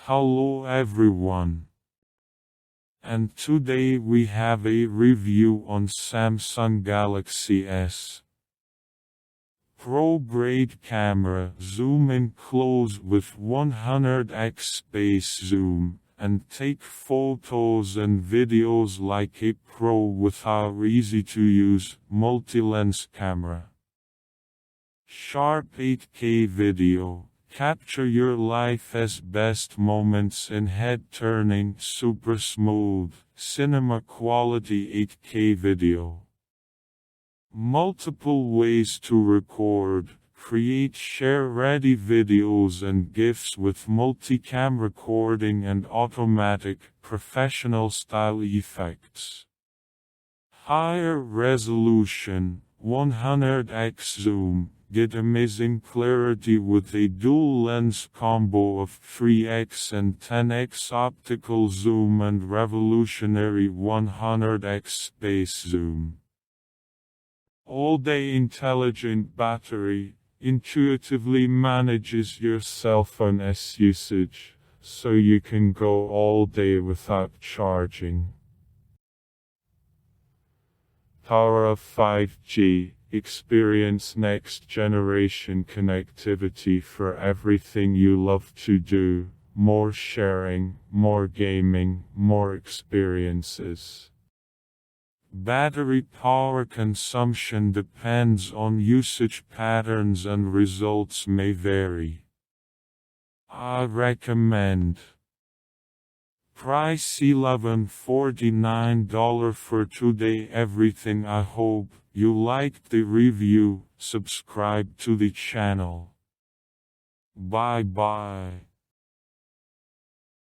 Hello everyone. And today we have a review on Samsung Galaxy S Pro Braid camera. Zoom in close with 100x space zoom, and take photos and videos like a pro with our easy-to-use multi-lens camera. Sharp 8K video. Capture your life's best moments in head-turning, super smooth, cinema-quality 8K video. Multiple ways to record. Create share-ready videos and GIFs with multicam recording and automatic, professional-style effects. Higher resolution, 100x zoom. Get amazing clarity with a dual lens combo of 3x and 10x optical zoom and revolutionary 100x space zoom. All-day intelligent battery intuitively manages your cell phone's usage, so you can go all day without charging. Power of 5G. Experience next-generation connectivity for everything you love to do. More sharing, more gaming, more experiences. Battery power consumption depends on usage patterns and results may vary. I recommend. Price $11.49 for today. Everything. I hope you liked the review. Subscribe to the channel. Bye bye.